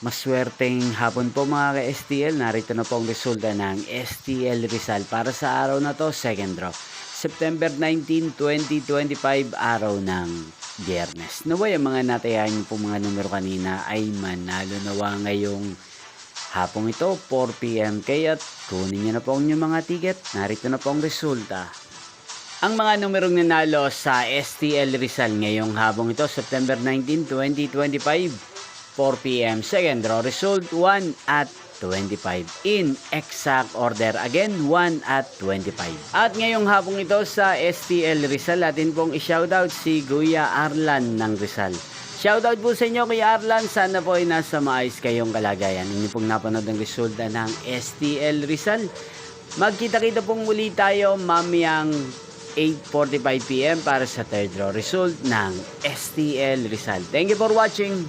Maswerteng hapon po mga ka-STL. Narito na po ang resulta ng STL Rizal para sa araw na to, second draw. September 19, 2025, araw ng Biyernes. Naway ang mga natayahan niyo po mga numero kanina ay manalo nawa ngayong hapong ito, 4 p.m. Kaya't kunin niyo na po ang inyong mga ticket. Narito na po ang resulta. Ang mga numerong nanalo sa STL Rizal ngayong hapong ito, September 19, 2025, 4 p.m. Second draw result 1 at 25 in exact order. Again, 1 at 25. At ngayong hapong ito sa STL Rizal, atin pong i-shoutout si Kuya Arlan ng Rizal. Shoutout po sa inyo Kuya Arlan. Sana po ay nasa maayos kayong kalagayan. Inyo pong napanood ang resulta ng STL Rizal. Magkita-kita pong muli tayo mamayang 8:45 p.m. para sa third draw result ng STL Rizal. Thank you for watching.